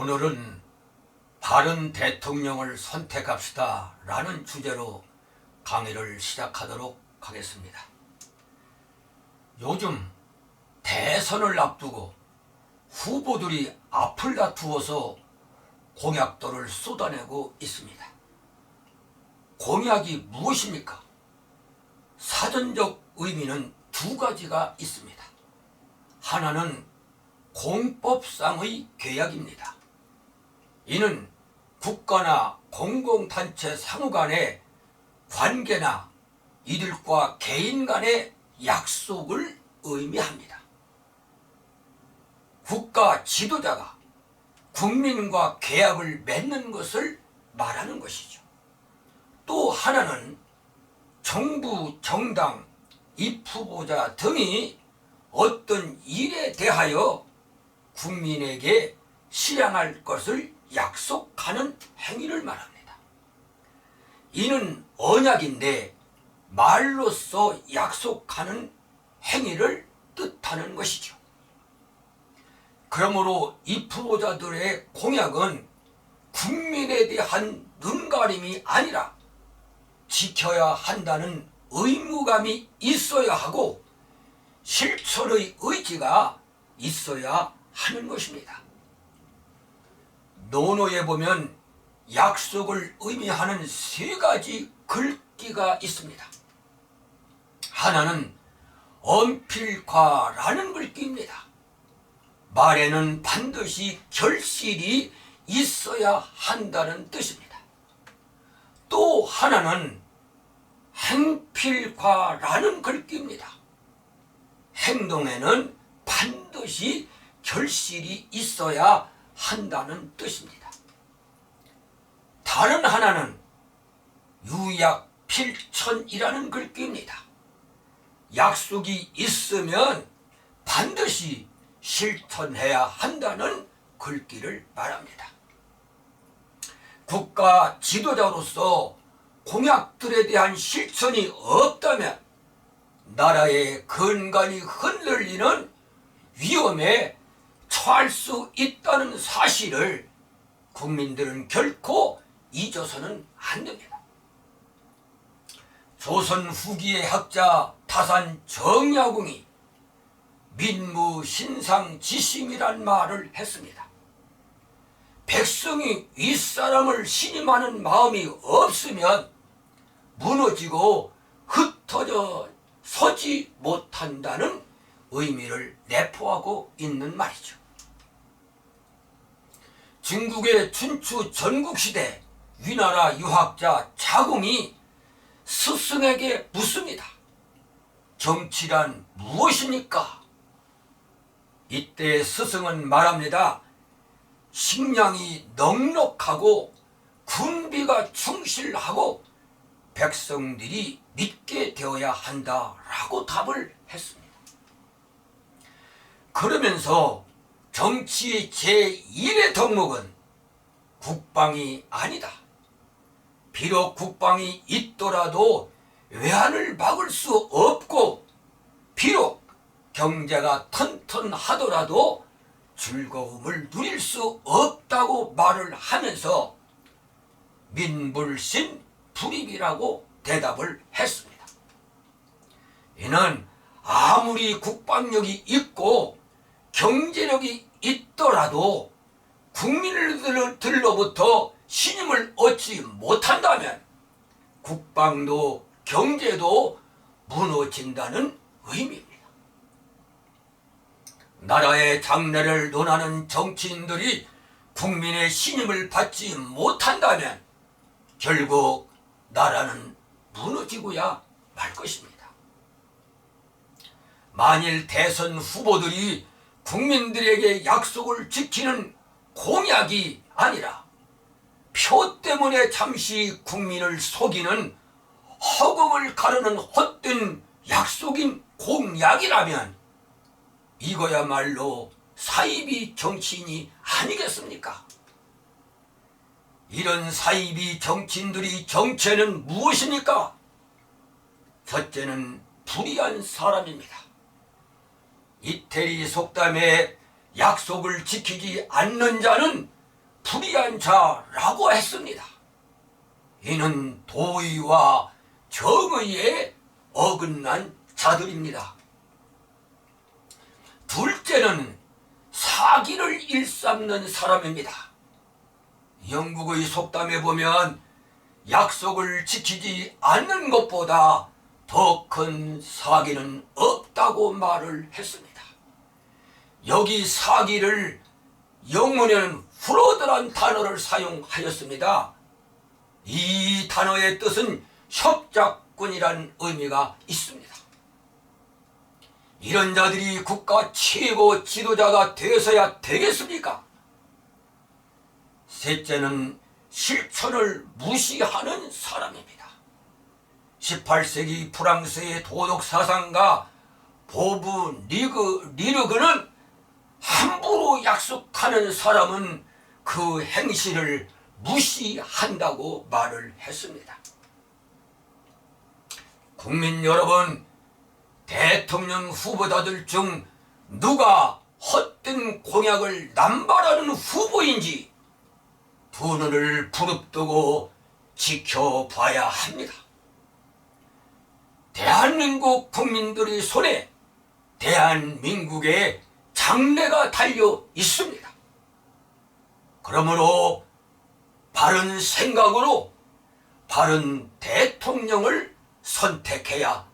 오늘은 바른 대통령을 선택합시다 라는 주제로 강의를 시작하도록 하겠습니다. 요즘 대선을 앞두고 후보들이 앞을 다투어서 공약들을 쏟아내고 있습니다. 공약이 무엇입니까? 사전적 의미는 두 가지가 있습니다. 하나는 공법상의 계약입니다. 이는 국가나 공공단체 상호 간의 관계나 이들과 개인 간의 약속을 의미합니다. 국가 지도자가 국민과 계약을 맺는 것을 말하는 것이죠. 또 하나는 정부, 정당, 입후보자 등이 어떤 일에 대하여 국민에게 실행할 것을 약속하는 행위를 말합니다. 이는 언약인데 말로써 약속하는 행위를 뜻하는 것이죠. 그러므로 입후보자들의 공약은 국민에 대한 눈가림이 아니라 지켜야 한다는 의무감이 있어야 하고 실천의 의지가 있어야 하는 것입니다. 논어에 보면 약속을 의미하는 세 가지 글귀가 있습니다. 하나는 엄필과라는 글귀입니다. 말에는 반드시 결실이 있어야 한다는 뜻입니다. 또 하나는 행필과라는 글귀입니다. 행동에는 반드시 결실이 있어야 한다는 뜻입니다. 다른 하나는 유약필천이라는 글귀입니다. 약속이 있으면 반드시 실천해야 한다는 글귀를 말합니다. 국가 지도자로서 공약들에 대한 실천이 없다면 나라의 근간이 흔들리는 위험에 처할 수 있다는 사실을 국민들은 결코 잊어서는 안 됩니다. 조선 후기의 학자 타산 정야궁이 민무신상지심이란 말을 했습니다. 백성이 윗사람을 신임하는 마음이 없으면 무너지고 흩어져 서지 못한다는 의미를 내포하고 있는 말이죠. 중국의 춘추 전국시대 위나라 유학자 자공이 스승에게 묻습니다. 정치란 무엇입니까? 이때 스승은 말합니다. 식량이 넉넉하고 군비가 충실하고 백성들이 믿게 되어야 한다라고 답을 했습니다. 그러면서 정치의 제1의 덕목은 국방이 아니다. 비록 국방이 있더라도 외환을 막을 수 없고 비록 경제가 튼튼하더라도 즐거움을 누릴 수 없다고 말을 하면서 민불신 불입이라고 대답을 했습니다. 이는 아무리 국방력이 있고 경제력이 있더라도 국민들로부터 신임을 얻지 못한다면 국방도 경제도 무너진다는 의미입니다. 나라의 장래를 논하는 정치인들이 국민의 신임을 받지 못한다면 결국 나라는 무너지고야 말 것입니다. 만일 대선 후보들이 국민들에게 약속을 지키는 공약이 아니라 표 때문에 잠시 국민을 속이는 허공을 가르는 헛된 약속인 공약이라면 이거야말로 사이비 정치인이 아니겠습니까? 이런 사이비 정치인들이 정체는 무엇입니까? 첫째는 불의한 사람입니다. 이태리 속담에 약속을 지키지 않는 자는 불의한 자라고 했습니다. 이는 도의와 정의에 어긋난 자들입니다. 둘째는 사기를 일삼는 사람입니다. 영국의 속담에 보면 약속을 지키지 않는 것보다 더 큰 사기는 없다고 말을 했습니다. 여기 사기를 영문에는 프로드란 단어를 사용하였습니다. 이 단어의 뜻은 협작꾼이란 의미가 있습니다. 이런 자들이 국가 최고 지도자가 되어서야 되겠습니까? 셋째는 실천을 무시하는 사람입니다. 18세기 프랑스의 도덕사상가 보브 리르그는 함부로 약속하는 사람은 그 행실을 무시한다고 말을 했습니다. 국민 여러분, 대통령 후보자들 중 누가 헛된 공약을 남발하는 후보인지 두 눈을 부릅뜨고 지켜봐야 합니다. 대한민국 국민들의 손에 대한민국의 장래가 달려 있습니다. 그러므로 바른 생각으로 바른 대통령을 선택해야